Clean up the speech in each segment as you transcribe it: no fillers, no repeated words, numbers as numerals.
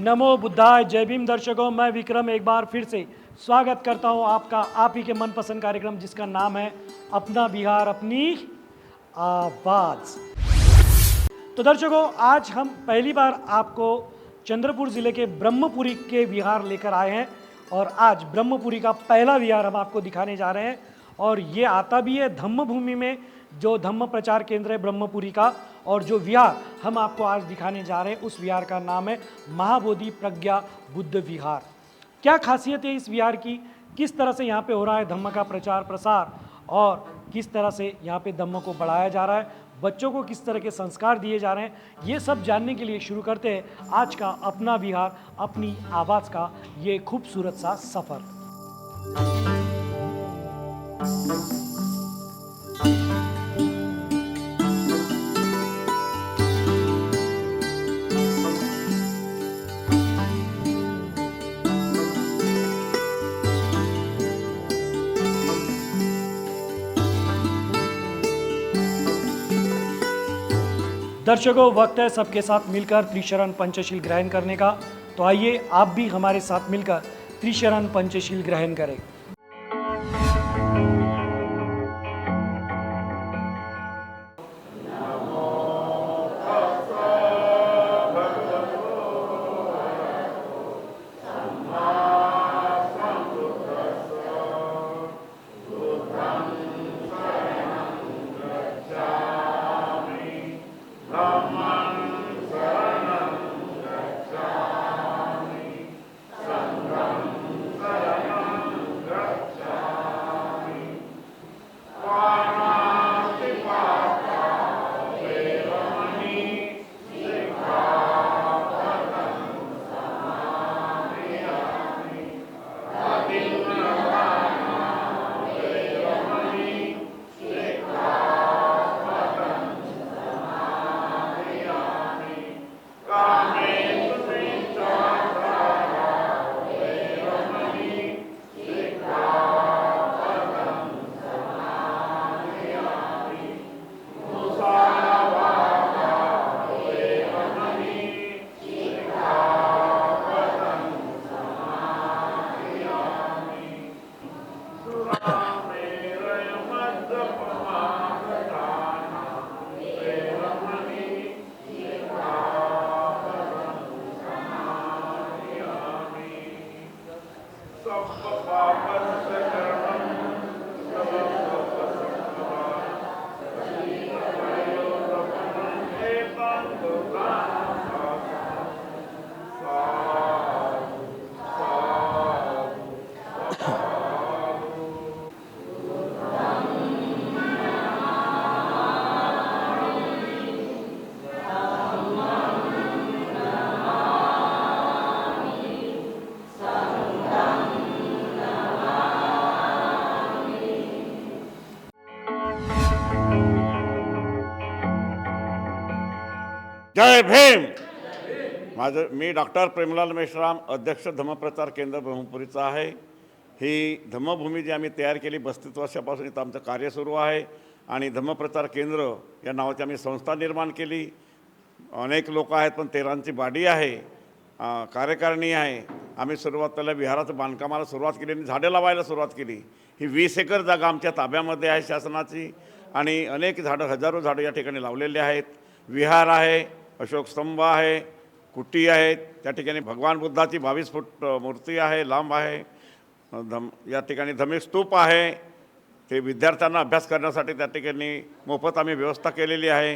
नमो बुद्धाय। जय भीम दर्शकों, मैं विक्रम एक बार फिर से स्वागत करता हूं आपका आप ही के मनपसंद कार्यक्रम जिसका नाम है अपना बिहार अपनी आवाज़। तो दर्शकों, आज हम पहली बार आपको चंद्रपुर ज़िले के ब्रह्मपुरी के विहार लेकर आए हैं और आज ब्रह्मपुरी का पहला विहार हम आपको दिखाने जा रहे हैं और ये आता भी है धम्म भूमि में, जो धम्म प्रचार केंद्र है ब्रह्मपुरी का। और जो विहार हम आपको आज दिखाने जा रहे हैं उस विहार का नाम है महाबोधि प्रज्ञा बुद्ध विहार। क्या खासियत है इस विहार की, किस तरह से यहाँ पे हो रहा है धम्म का प्रचार प्रसार और किस तरह से यहाँ पे धम्म को बढ़ाया जा रहा है, बच्चों को किस तरह के संस्कार दिए जा रहे हैं, ये सब जानने के लिए शुरू करते हैं आज का अपना विहार अपनी आवाज़ का ये खूबसूरत सा सफ़र। दर्शकों, वक्त है सबके साथ मिलकर त्रिशरण पंचशील ग्रहण करने का। तो आइए आप भी हमारे साथ मिलकर त्रिशरण पंचशील ग्रहण करें। जय भीम। मी डॉक्टर प्रेमलाल मेश्राम, अध्यक्ष धम्मप्रचार केंद्र ब्रह्मपुरीचा आहे। ही धम्मभूमी जी आम्ही तयार केली 35 वर्षापासून इथं आमचं कार्य सुरू आहे आणि धम्मप्रचार केंद्र या नावाची आम्ही संस्था निर्माण केली। अनेक लोक आहेत, पण 13ची बाडी आहे, कार्यकारिणी आहे। आम्ही सुरुवातीला विहाराचं बांधकामाला सुरुवात केली आणि झाडे लावायला सुरुवात केली। ही 20 एकर जागा आमच्या ताब्यामध्ये आहे शासनाची आणि अनेक झाडं, हजारो झाडं या ठिकाणी लावलेले आहेत। विहार आहे, अशोक स्तंभ आहे, कुटी आहेत, त्या ठिकाणी भगवान बुद्धाची 22 फूट मूर्ती आहे, लांब आहे। या ठिकाणी धम्मिक स्तूप आहे, ते विद्यार्थ्यांना अभ्यास करण्यासाठी त्या ठिकाणी मोफत आम्ही व्यवस्था केलेली आहे।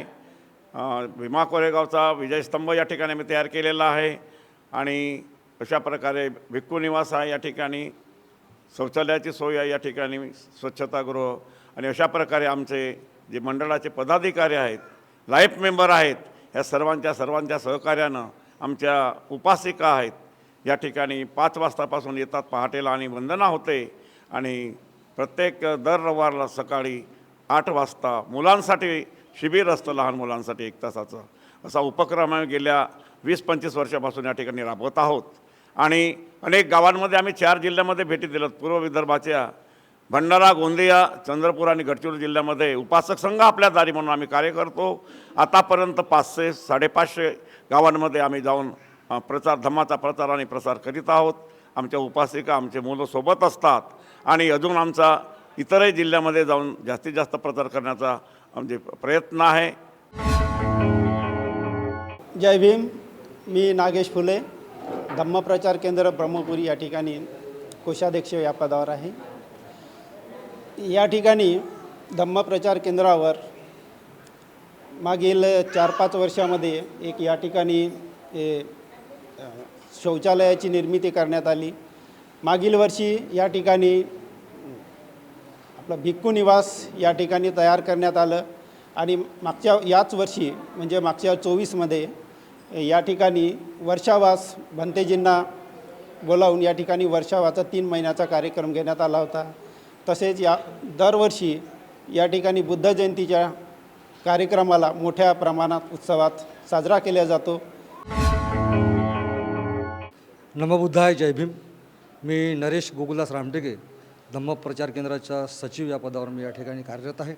भीमा कोरेगावचा विजयस्तंभ या ठिकाणी आम्ही तयार केलेला आहे आणि अशा प्रकारे भिक्खू निवास आहे, या ठिकाणी शौचालयाची सोय आहे, या ठिकाणी स्वच्छतागृह आणि अशा प्रकारे आमचे जे मंडळाचे पदाधिकारी आहेत, लाईफ मेंबर आहेत, या सर्वांच्या सहकार्यानं आमच्या उपासिका आहेत या ठिकाणी 5 वाजतापासून येतात पहाटेला आणि वंदना होते आणि प्रत्येक दर रविवारला सकाळी 8 वाजता मुलांसाठी शिबिर असतं, लहान मुलांसाठी 1 तासाचं। असा उपक्रम आम्ही गेल्या 20-25 वर्षापासून या ठिकाणी राबवत आहोत आणि अनेक गावांमध्ये आम्ही 4 जिल्ह्यामध्ये भेटी दिल्यात। पूर्व विदर्भाच्या भंडारा, गोंदिया, चंद्रपूर आणि गडचिरोली जिल्ह्यामध्ये उपासक संघ आपल्या दारी म्हणून आम्ही कार्य करतो। आतापर्यंत 500-550 गावांमध्ये आम्ही जाऊन प्रचार धम्माचा प्रचार आणि प्रसार करीत आहोत. आमच्या उपासिका आमचे मुलं सोबत असतात आणि अजून आमचा इतरही जिल्ह्यामध्ये जाऊन जास्तीत जास्त प्रचार करण्याचा म्हणजे प्रयत्न आहे. जय भीम. मी नागेश फुले, धम्मप्रचार केंद्र ब्रह्मपुरी या ठिकाणी कोषाध्यक्ष या पदावर आहे. या ठिकाणी धम्मप्रचार केंद्रावर मागील 4-5 वर्षामध्ये एक या ठिकाणी शौचालयाची निर्मिती करण्यात आली. मागील वर्षी या ठिकाणी आपलं भिक्खू निवास या ठिकाणी तयार करण्यात आलं आणि याच वर्षी म्हणजे मागच्या 24मध्ये या ठिकाणी वर्षावास भंतेजींना बोलावून या ठिकाणी वर्षावाचा 3 महिन्याचा कार्यक्रम घेण्यात आला होता. तसेच दरवर्षी या ठिकाणी बुद्ध जयंतीच्या कार्यक्रमाला मोठ्या प्रमाणात उत्सवात साजरा केला जातो. नमो बुद्धाय. जय भीम. मी नरेश गोकुलदास रामटेके, धम्म प्रचार केंद्राचा सचिव या पदावर मी या ठिकाणी कार्यरत आहे.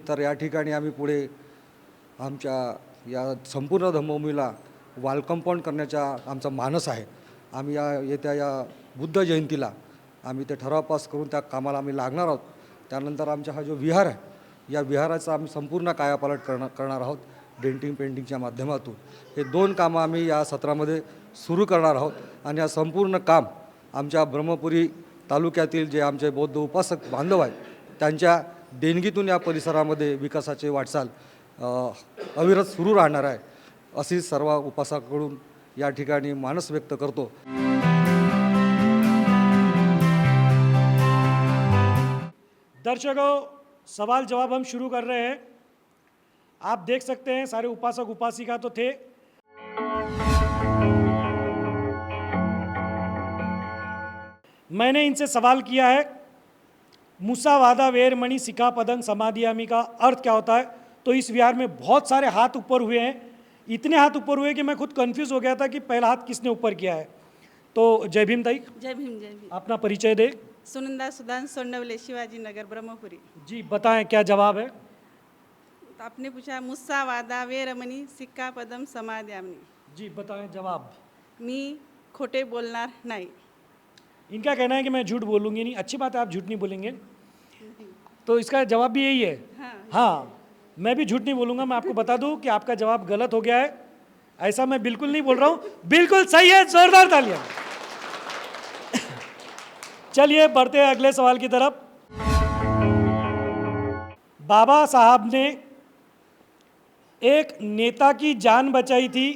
तर या ठिकाणी आम्ही पुढे आमच्या या संपूर्ण धम्मभूमीला वॉल कंपाऊंड करण्याचा आमचा मानस आहे. आम्ही येत्या बुद्ध जयंतीला आम्ही ते ठराव पास करून त्या कामाला आम्ही लागणार आहोत. त्यानंतर आमचा हा जो विहार आहे, या विहाराचा आम्ही संपूर्ण कायापालट करणार आहोत डेंटिंग पेंटिंगच्या माध्यमातून. हे 2 कामं आम्ही या सत्रामध्ये सुरू करणार आहोत आणि हा संपूर्ण काम आमच्या ब्रह्मपुरी तालुक्यातील जे आमचे बौद्ध उपासक बांधव आहेत त्यांच्या देणगीतून या परिसरामध्ये विकासाची वाटचाल अविरत सुरू राहणार आहे, अशी सर्व उपासकाकडून या ठिकाणी मानस व्यक्त करतो. दर्शकों, सवाल जवाब हम शुरू कर रहे हैं. आप देख सकते हैं सारे उपासक उपासिका तो थे. मैंने इनसे सवाल किया है मुसावादा वेरमणि सिक्कापदं समाधियामि का अर्थ क्या होता है. तो इस विहार में बहुत सारे हाथ ऊपर हुए हैं. इतने हाथ ऊपर हुए कि मैं खुद कंफ्यूज हो गया था कि पहला हाथ किसने ऊपर किया है. तो जय भीम ताई. जय भीम. जय भीम. अपना परिचय दे. सुनंदा सुदान सोंडवले, शिवाजी नगर, ब्रह्मपुरी. जी बताएं क्या जवाब है. तो आपने पूछा मुस्सा वादा वेरमणी सिक्कापदम समाध्यामनी. जी बताएं जवाब. मी खोटे बोलणार नाही. इनका कहना है कि मैं झूठ बोलूँगी नहीं. अच्छी बात है, आप झूठ नहीं बोलेंगे. तो इसका जवाब भी यही है. हाँ, मैं भी झूठ नहीं बोलूँगा. मैं आपको बता दूँ कि आपका जवाब गलत हो गया है. ऐसा मैं बिल्कुल नहीं बोल रहा हूँ, बिल्कुल सही है. जोरदार तालियां. चलिए बढ़ते हैं अगले सवाल की तरफ. बाबा साहब ने एक नेता की जान बचाई थी.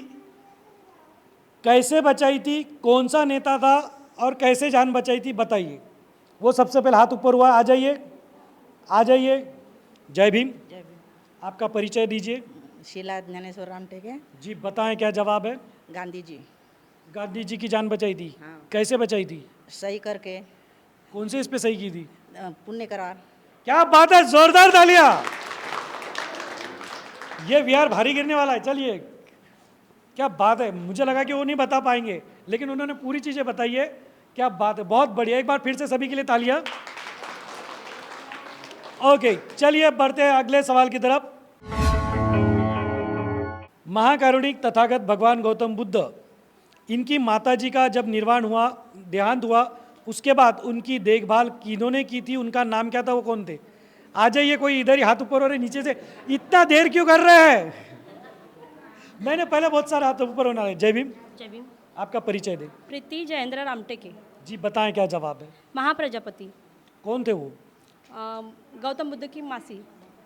कैसे बचाई थी, कौन सा नेता था और कैसे जान बचाई थी, बताइए. वो सबसे पहले हाथ ऊपर हुआ. आ जाइए, आ जाइए. जय भीम. जय भीम. आपका परिचय दीजिए. शीला ज्ञानेश्वर रामटेके. जी बताएं क्या जवाब है. गांधी जी. गांधी जी की जान बचाई थी. हाँ. कैसे बचाई थी, सही करके कौन से इस पे सही की थी. पुण्य करार. क्या बात है, जोरदार तालियां. ये विहार भारी गिरने वाला है. चलिए, क्या बात है. मुझे लगा कि वो नहीं बता पाएंगे, लेकिन उन्होंने पूरी चीज़ें बताई है. क्या बात है, बहुत बढ़िया. एक बार फिर से सभी के लिए तालियां. ओके, चलिए बढ़ते हैं अगले सवाल की तरफ. महाकारुणिक तथागत भगवान गौतम बुद्ध, इनकी माताजी का जब निर्वाण हुआ, देहांत हुआ, उसके बाद उनकी देखभाल किन्होंने की थी, उनका नाम क्या था, वो कौन थे. आ जाइए. कोई इधर ही हाथ ऊपर हो रहे नीचे से. इतना देर क्यों कर रहे हैं. मैंने पहले बहुत सारे हाथ ऊपर होना है. जय भीम. जय भीम. आपका परिचय दे. प्रीति जयेंद्र रामटेके. जी बताएं क्या जवाब है. महाप्रजापति. कौन थे वो. गौतम बुद्ध की मासी.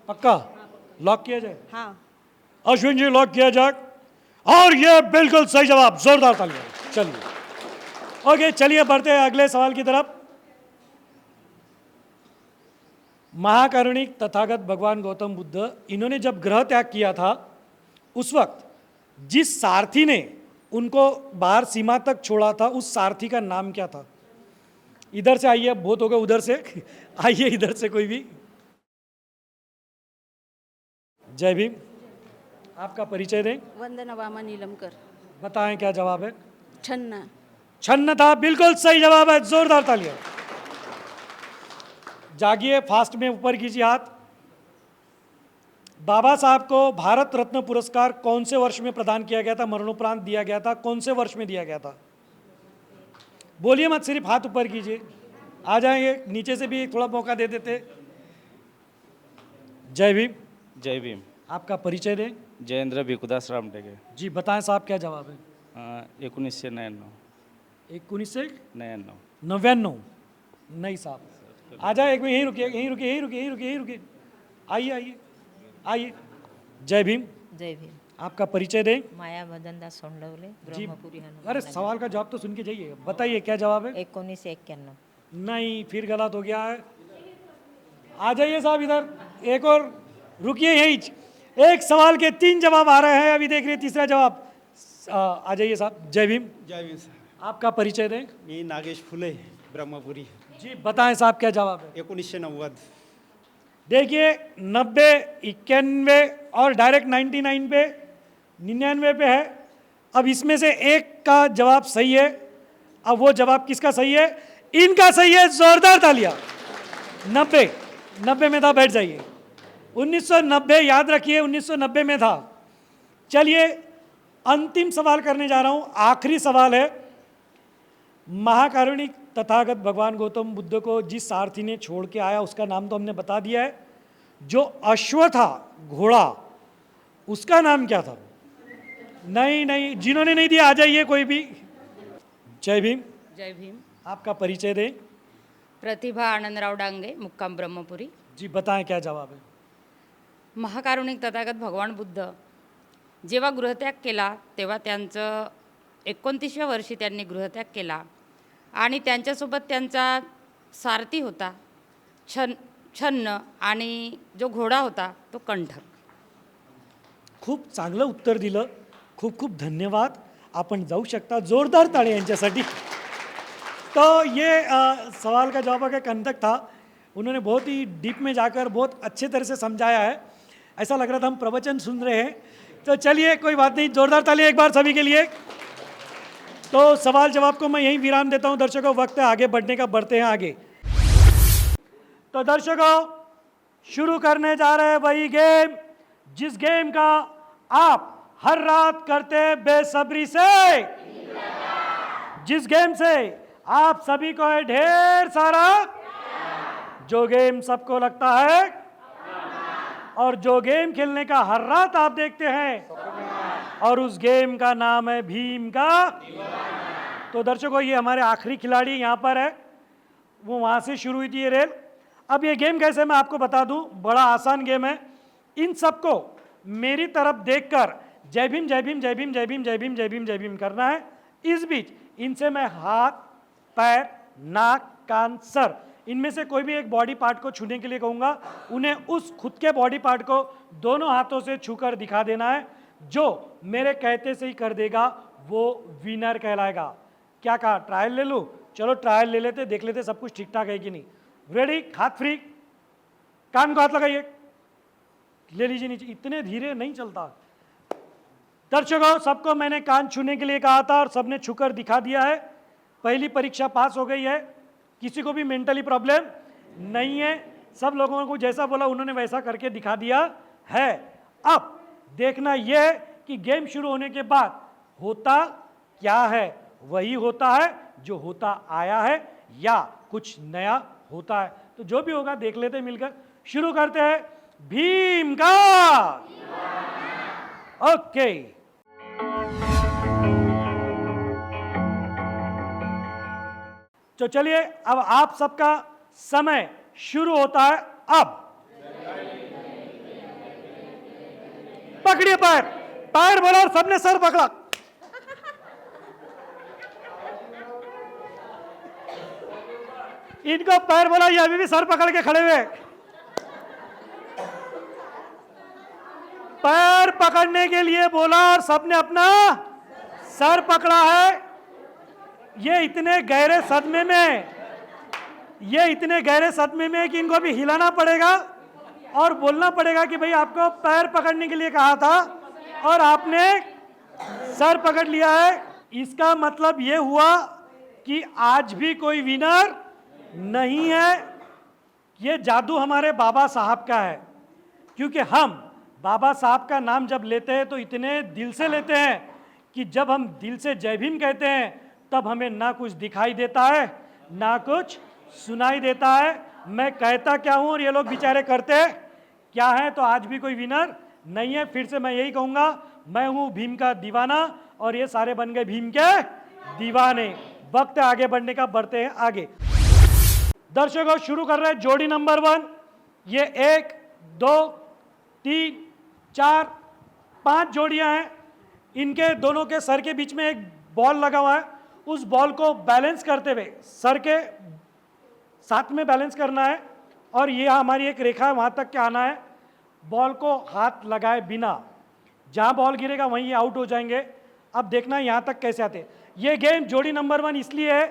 पक्का लॉक किया जाए. हाँ. अश्विन जी लॉक किया जाए. और ये बिल्कुल सही जवाब. जोरदार तालियां. चलिए ओके, चलिए बढ़ते हैं अगले सवाल की तरफ. महाकारुणिक तथागत भगवान गौतम बुद्ध, इन्होंने जब ग्रह त्याग किया था, उस वक्त जिस सारथी ने उनको बाहर सीमा तक छोड़ा था, उस सारथी का नाम क्या था. इधर से आइए, बहुत हो गए उधर से. आइए इधर से कोई भी. जय भीम. आपका परिचय दें. वंदना वामा नीलमकर. बताएं क्या जवाब है. छन्ना. छन्न था. बिल्कुल सही जवाब है. जोरदार तालियां. जागिए, फास्ट में ऊपर कीजिए हाथ. बाबा साहब को भारत रत्न पुरस्कार कौन से वर्ष में प्रदान किया गया था, मरणोपरांत दिया गया था, कौन से वर्ष में दिया गया था? बोलिए मत, सिर्फ हाथ ऊपर कीजिए। आ जाएंगे, नीचे से भी थोड़ा मौका दे देते। जय भीम। जय भीम। आपका परिचय दें। जयेंद्र भिकुदास रामटेके। जी बताएं साहब, क्या जवाब है? 1999। 1999? नहीं साहब, आ जाए एक मिनट, यहीं रुकिए, यहीं रुकिए, यहीं रुकिए, यहीं रुकिए, यहीं रुकिए। आइए आइए आइए। जय भीम। जय भीम। आपका परिचय दें। माया मदनदास सोंडवले, जी, ब्रह्मपुरी हनुमान अरे सवाल का जवाब तो सुन के जाइए। बताइए क्या जवाब है? 1991। नहीं, फिर गलत हो गया है। आ जाइए साहब इधर, एक और रुकिए यहीं। एक सवाल के 3 जवाब आ रहे हैं, अभी देख रहे तीसरा जवाब। आ जाइए साहब। जय भीम। जय भीम सर। आपका परिचय दें। मी नागेश फुले, ब्रह्मपुरी। जी बताएं साहब, क्या जवाब है? 1990। देखिए 90, 91 और डायरेक्ट 99 पे, 99 पे है। अब इसमें से एक का जवाब सही है। अब वो जवाब किसका सही है? इनका सही है। जोरदार तालियां। 90 में था, बैठ जाइए। 1990 याद रखिए, 1990 में था। चलिए अंतिम सवाल करने जा रहा हूं, आखिरी सवाल है। महाकारुणिक तथागत भगवान गौतम बुद्ध को जिस सारथी ने छोड़ के आया उसका नाम तो हमने बता दिया है। जो अश्व था, घोड़ा, उसका नाम क्या था? नहीं नहीं, जिन्होंने नहीं दिया आ जाइए कोई भी। जय भीम। जय भीम। आपका परिचय दें। प्रतिभा आनंदराव डांगे, मुक्काम ब्रह्मपुरी। जी बताएं क्या जवाब है? महाकारुणिक तथागत भगवान बुद्ध जेव्हा गृहत्याग केला तेव्हा त्यांचं 29व्या वर्षी त्यांनी गृहत्याग केला आणि त्यांच्यासोबत त्यांचा सारथी होता छन्न आणि जो घोडा होता तो कंठक। खूप चांगलं उत्तर दिलं, खूप खूप धन्यवाद। आपण जाऊ शकता, जोरदार ताली यांच्यासाठी। तो ये सवाल का जवाब का कंटक था। उन्होंने बहुत ही डीप में जाकर बहुत अच्छे तरह से समझाया है। ऐसा लग रहा था हम प्रवचन सुन रहे हैं। तो चलिए कोई बात नहीं, जोरदार ताली एक बार सभी के लिए। तो सवाल जवाब को मैं यहीं विराम देता हूं। दर्शकों, वक्त है आगे बढ़ने का, बढ़ते हैं आगे। तो दर्शकों, शुरू करने जा रहे हैं वही गेम जिस गेम का आप हर रात करते बेसब्री से, जिस गेम से आप सभी को है ढेर सारा, जो गेम सबको लगता है और जो गेम खेलने का हर रात आप देखते हैं, और उस गेम का नाम है भीम का। तो दर्शकों, ये हमारे आखिरी खिलाड़ी यहाँ पर है। वो वहाँ से शुरू हुई थी ये रेल। अब ये गेम कैसे मैं आपको बता दूं, बड़ा आसान गेम है। इन सबको मेरी तरफ देखकर जय भीम जय भीम जय भीम जय भीम जय भीम जय भीम जय भीम करना है। इस बीच इनसे मैं हाथ, पैर, नाक, कान, सर, इनमें से कोई भी एक बॉडी पार्ट को छूने के लिए कहूँगा। उन्हें उस खुद के बॉडी पार्ट को दोनों हाथों से छूकर दिखा देना है। जो मेरे कहते से ही कर देगा वो विनर कहलाएगा। क्या कहा, ट्रायल ले लूँ? चलो ट्रायल ले लेते, देख लेते सब कुछ ठीक ठाक है कि नहीं। रेडी? हाथ फ्री, कान को हाथ लगाइए, ले लीजिए नीचे। इतने धीरे नहीं चलता। दर्शकों, सबको मैंने कान छूने के लिए कहा था और सबने छूकर दिखा दिया है। पहली परीक्षा पास हो गई है। किसी को भी मेंटली प्रॉब्लम नहीं है। सब लोगों को जैसा बोला उन्होंने वैसा करके दिखा दिया है। अब देखना यह है कि गेम शुरू होने के बाद होता क्या है। वही होता है जो होता आया है या कुछ नया होता है। तो जो भी होगा देख लेते मिलकर। शुरू करते हैं भीम का। ओके, तो चलिए अब आप सबका समय शुरू होता है। अब पकड़िए पैर, पैर बोला और सबने सर पकड़ा। इनको पैर बोला, ये अभी भी सर पकड़ के खड़े हुए। पैर पकड़ने के लिए बोला और सबने अपना सर पकड़ा है। ये इतने गहरे सदमे में है कि इनको अभी हिलाना पड़ेगा और बोलना पड़ेगा कि भाई आपको पैर पकड़ने के लिए कहा था और आपने सर पकड़ लिया है। इसका मतलब ये हुआ कि आज भी कोई विनर नहीं है। ये जादू हमारे बाबा साहब का है, क्योंकि हम बाबा साहब का नाम जब लेते हैं तो इतने दिल से लेते हैं कि जब हम दिल से जय भीम कहते हैं तब हमें ना कुछ दिखाई देता है ना कुछ सुनाई देता है। मैं कहता क्या हूँ और ये लोग बेचारे करते क्या है। तो आज भी कोई विनर नहीं है। फिर से मैं यही कहूँगा, मैं हूँ भीम का दीवाना और ये सारे बन गए भीम के दीवाने। वक्त है आगे बढ़ने का, बढ़ते हैं आगे। दर्शकों शुरू कर रहे हैं जोड़ी नंबर 1। ये 1 2 3 4 5 जोड़ियां हैं। इनके दोनों के सर के बीच में एक बॉल लगा हुआ है। उस बॉल को बैलेंस करते हुए सर के साथ में बैलेंस करना है और ये हमारी एक रेखा है, वहाँ तक के आना है। बॉल को हाथ लगाए बिना, जहाँ बॉल गिरेगा वहीं ये आउट हो जाएंगे। अब देखना है यहाँ तक कैसे आते। ये गेम जोड़ी नंबर 1 इसलिए है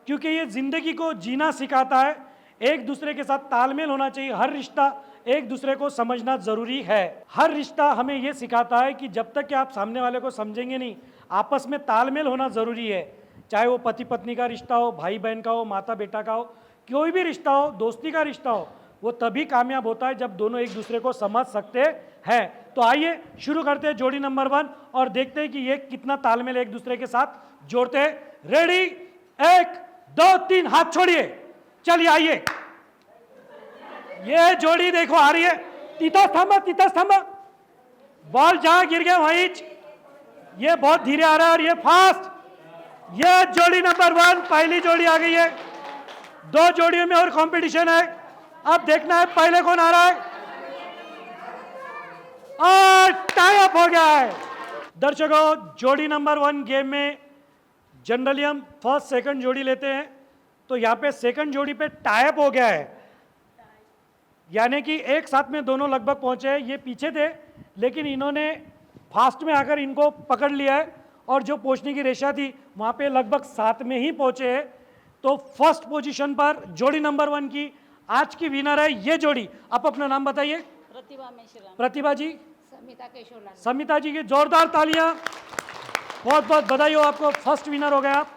क्योंकि ये ज़िंदगी को जीना सिखाता है। एक दूसरे के साथ तालमेल होना चाहिए। हर रिश्ता एक दूसरे को समझना ज़रूरी है। हर रिश्ता हमें ये सिखाता है कि जब तक कि आप सामने वाले को समझेंगे नहीं, आपस में तालमेल होना ज़रूरी है। चाहे वो पति पत्नी का रिश्ता हो, भाई बहन का हो, माता बेटा का हो, कोई भी रिश्ता हो, दोस्ती का रिश्ता हो, वो तभी कामयाब होता है जब दोनों एक दूसरे को समझ सकते हैं। तो आइए शुरू करते हैं जोड़ी नंबर 1 और देखते हैं कि ये कितना तालमेल एक दूसरे के साथ जोड़ते हैं। रेडी, 1 2 3 हाथ छोड़िए। चलिए आइए, ये जोड़ी देखो आ रही है। तीता स्तंभ, बॉल जहां गिर गया वहीं। ये बहुत धीरे आ रहा है और ये फास्ट। ये जोड़ी नंबर 1 पहली जोड़ी आ गई है। 2 जोड़ियों में और कंपटीशन है। अब देखना है पहले कौन आ रहा है और टाई अप हो गया है। दर्शकों जोड़ी नंबर 1 गेम में जनरली हम फर्स्ट सेकंड जोड़ी लेते हैं, तो यहाँ पे सेकंड जोड़ी पे टाई अप हो गया है, यानी कि एक साथ में दोनों लगभग पहुंचे हैं। ये पीछे थे लेकिन इन्होंने फास्ट में आकर इनको पकड़ लिया है और जो पहुंचने की रेशा थी वहाँ पे लगभग साथ में ही पहुंचे हैं। तो फर्स्ट पोजीशन पर जोड़ी नंबर 1 की आज की विनर है ये जोड़ी। आप अपना नाम बताइए। प्रतिभा जी, समिता जी की जोरदार तालियां। बहुत बहुत बधाई हो आपको, फर्स्ट विनर हो गए आप।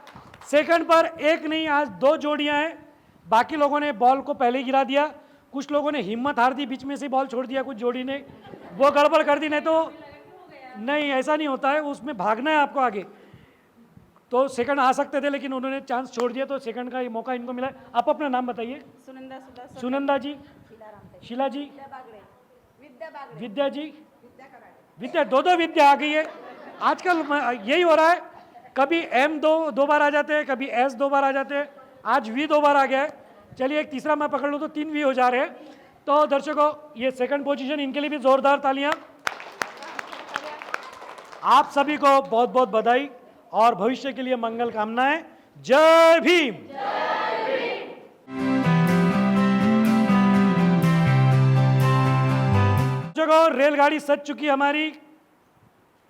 सेकंड पर एक नहीं, आज 2 जोड़ियां हैं। बाकी लोगों ने बॉल को पहले गिरा दिया, कुछ लोगों ने हिम्मत हार दी, बीच में से बॉल छोड़ दिया, कुछ जोड़ी ने वो गड़बड़ कर दी। नहीं तो नहीं, ऐसा नहीं होता है, उसमें भागना है आपको आगे। तो सेकंड आ सकते थे लेकिन उन्होंने चांस छोड़ दिया, तो सेकंड का ये मौका इनको मिला है। आप अपना नाम बताइए। सुनंदा जी, शीला जी, विद्या जी, विद्या, 2 विद्या आ गई है। आजकल यही हो रहा है, कभी M 2 बार आ जाते हैं, कभी S 2 बार आ जाते हैं, आज V 2 बार आ गया है। चलिए एक तीसरा मैं पकड़ लूँ तो 3 V हो जा रहे हैं। तो दर्शकों ये सेकंड पोजीशन, इनके लिए भी जोरदार तालियां। आप सभी को बहुत बहुत बधाई और भविष्य के लिए मंगल कामनाएं। जय भीम। जगह रेलगाड़ी सज चुकी हमारी,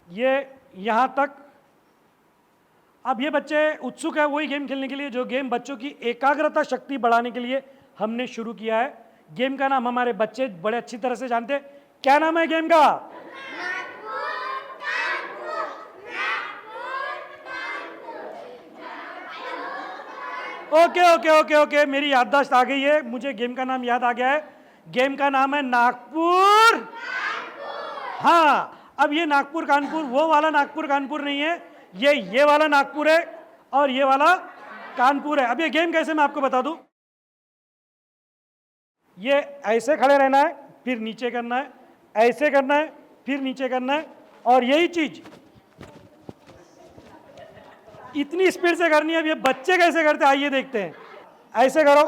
ये यहाँ तक। अब ये बच्चे उत्सुक है वही गेम खेलने के लिए जो गेम बच्चों की एकाग्रता शक्ति बढ़ाने के लिए हमने शुरू किया है। गेम का नाम हमारे बच्चे बड़े अच्छी तरह से जानते हैं। क्या नाम है गेम का? ओके ओके ओके ओके, मेरी याददाश्त आ गई है, मुझे गेम का नाम याद आ गया है। गेम का नाम है नागपुर। हाँ, अब ये नागपुर कानपुर वो वाला नागपुर कानपुर नहीं है, ये वाला नागपुर है और ये वाला कानपुर है। अब ये गेम कैसे मैं आपको बता दूं। ये ऐसे खड़े रहना है, फिर नीचे करना है, ऐसे करना है, फिर नीचे करना है, और यही चीज इतनी स्पीड से करनी है। अब ये बच्चे कैसे करते हैं आइए देखते हैं। ऐसे करो,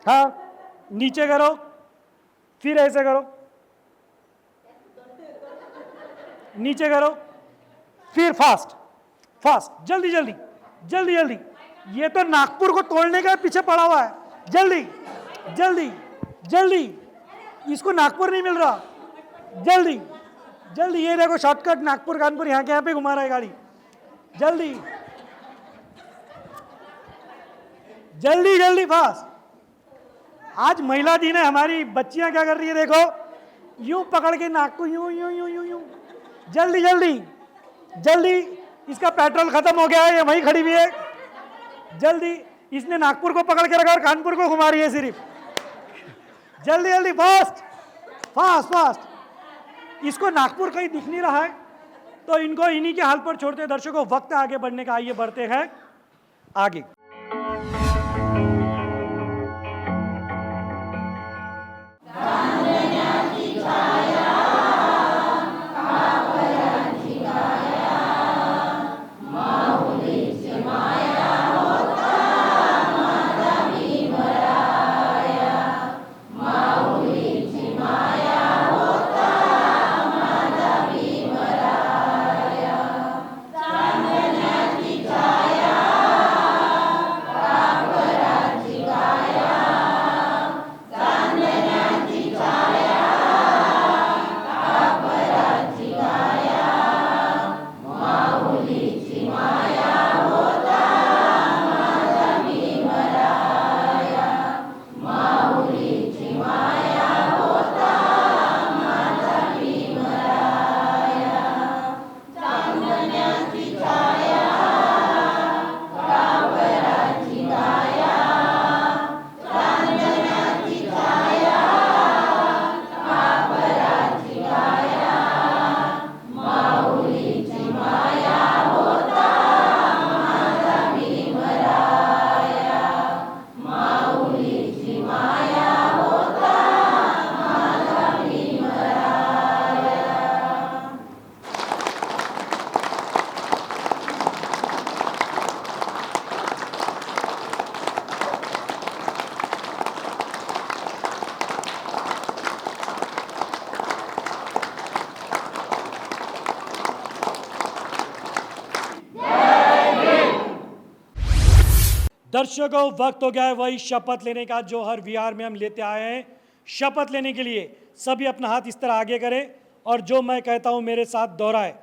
हाँ, नीचे करो, फिर ऐसे करो, नीचे करो, फिर फास्ट फास्ट, जल्दी जल्दी जल्दी जल्दी। ये तो नागपुर को तोड़ने का पीछे पड़ा हुआ है। जल्दी जल्दी जल्दी, इसको नागपुर नहीं मिल रहा। जल्दी जल्दी, ये देखो शॉर्टकट नागपुर कानपुर, यहाँ के यहाँ पे घुमा रहा है गाड़ी। जल्दी जल्दी जल्दी फास्ट। आज महिला दिन है, हमारी बच्चियां क्या कर रही है देखो, यूं पकड़ के नाक को यूं यूं यूं यूं यूं। जल्दी जल्दी जल्दी, इसका पेट्रोल खत्म हो गया है, ये वहीं खड़ी हुई है। जल्दी, इसने नागपुर को पकड़ के रखा और कानपुर को घुमा रही है सिर्फ। जल्दी जल्दी, फास्ट फास्ट फास्ट। इसको नागपुर कहीं दिख नहीं रहा है, तो इनको इन्हीं के हाल पर छोड़ते हैं। दर्शकों, वक्त है आगे बढ़ने का, आइए बढ़ते हैं आगे। दर्शकों, वक्त हो गया है वही शपथ लेने का जो हर विहार में हम लेते आए हैं। शपथ लेने के लिए सभी अपना हाथ इस तरह आगे करें और जो मैं कहता हूं मेरे साथ दोहराए।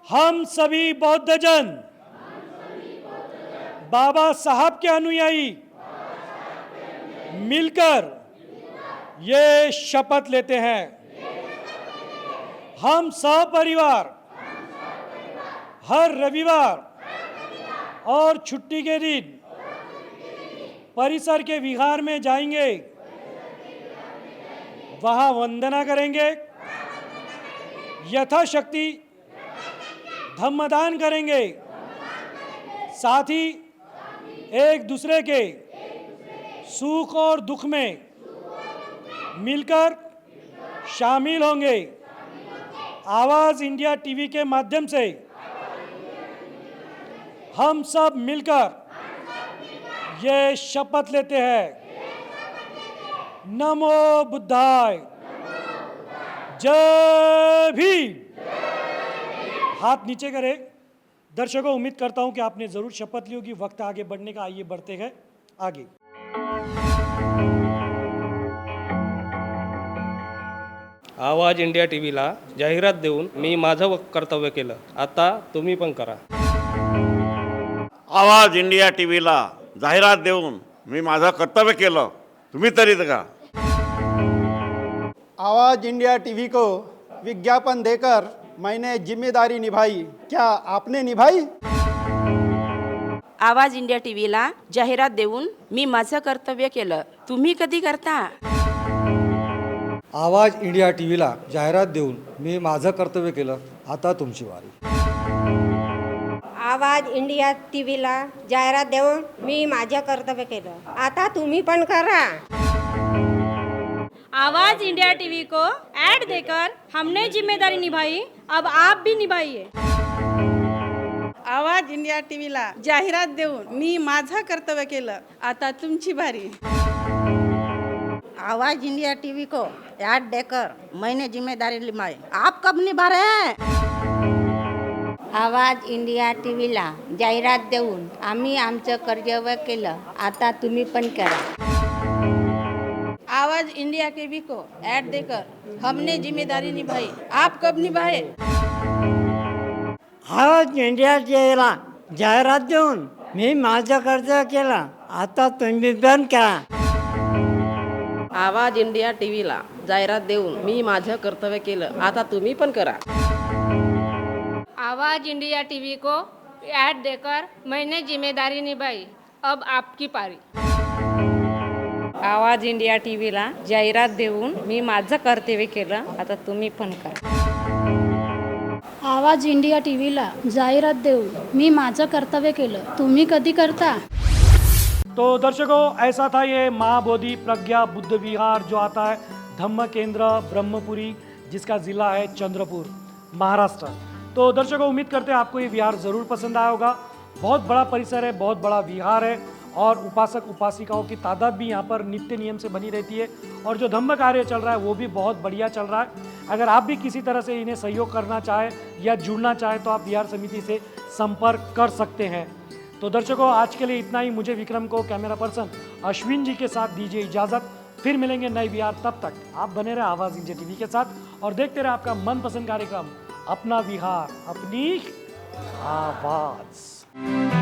हम सभी बौद्धजन बाबा साहब के अनुयायी मिलकर ये शपथ लेते हैं, हम सपरिवार हर रविवार और छुट्टी के दिन परिसर के विहार में जाएंगे, वहां वंदना करेंगे, यथाशक्ति धम्मदान करेंगे, साथ ही एक दूसरे के सुख और दुख में मिलकर शामिल होंगे। आवाज इंडिया टीवी के माध्यम से हम सब मिलकर ये शपथ लेते हैं। नमो बुद्धाय, जय भीम। हाथ नीचे करें। दर्शकों, उम्मीद करता हूं कि आपने जरूर शपथ ली होगी। वक्त आगे बढ़ने का, आइए बढ़ते हैं आगे। आवाज इंडिया टीव्हीला जाहिरात देऊन मी माझं कर्तव्य केलं, आता तुम्ही पण करा। आवाज इंडिया टीव्हीला जाहिरात देऊन मी माझं कर्तव्य केलं, तुम्ही तरी का। आवाज़ इंडिया टीवी को विज्ञापन देकर मैंने जिम्मेदारी निभाई, क्या आपने निभाई? आवाज इंडिया टीव्हीला जाहिरात देऊन मी माझं कर्तव्य केलं, तुम्ही कधी करता? आवाज इंडिया टीव्हीला जाहिरात देऊन मी माझं कर्तव्य केलं, आता तुमची वारी। आवाज इंडिया टीव्हीला जाहिरात देऊन मी माझं कर्तव्य केलं, आता तुम्ही पण करा। आवाज इंडिया टीवी को ऐड देकर हमने जिम्मेदारी निभाई, अब आप भी निभाइए। आवाज इंडिया टीव्हीला जाहिरात देऊन मी माझं कर्तव्य केलं, आता तुमची बारी। आवाज इंडिया टीवी को ऐड देकर मैंने जिम्मेदारी निभाई, आप कब निभा रहे हैं? आवाज इंडिया टीव्हीला जाहिरात देऊन आम्ही आमचं कर्तव्य केलं, आता तुम्ही पण करा। आवाज इंडिया टीवी को ऐड देकर हमने जिम्मेदारी निभाई, आप कब निभाए? आवाज इंडिया टीव्हीला जाहिरात देऊन मी माझं कर्तव्य केलं, आता तुम्ही पण करा। आवाज इंडिया टीव्हीला जाहिरात देऊन मी माझं कर्तव्य केलं, आता तुम्ही पण करा। आवाज इंडिया टीवी को ऐड देकर मैंने जिम्मेदारी निभाई, अब आपकी पारी। आवाज इंडिया टीव्हीला जाहिरात देऊन मी माझं कर्तव्य केलं, आता तुम्ही पण करा. आवाज इंडिया टीव्हीला जाहिरात देऊन मी माझं कर्तव्य केलं, तुम्ही कधी करता. तो दर्शकों, ऐसा था ये महाबोधि प्रज्ञा बुद्ध विहार जो आता है धम्म केंद्र ब्रह्मपुरी, जिसका ज़िला है चंद्रपुर, महाराष्ट्र. तो दर्शकों, उम्मीद करते हैं आपको ये विहार ज़रूर पसंद आया होगा. बहुत बड़ा परिसर है, बहुत बड़ा विहार है और उपासक उपासिकाओं की तादाद भी यहाँ पर नित्य नियम से बनी रहती है और जो धम्म कार्य चल रहा है वो भी बहुत बढ़िया चल रहा है. अगर आप भी किसी तरह से इन्हें सहयोग करना चाहें या जुड़ना चाहें तो आप विहार समिति से संपर्क कर सकते हैं. तो दर्शकों, आज के लिए इतना ही. मुझे विक्रम को कैमरा पर्सन अश्विन जी के साथ दीजिए इजाज़त. फिर मिलेंगे नए विहार. तब तक आप बने रहे आवाज़ इंडिया टीवी के साथ और देखते रहे आपका मनपसंद कार्यक्रम अपना विहार अपनी आवाज़.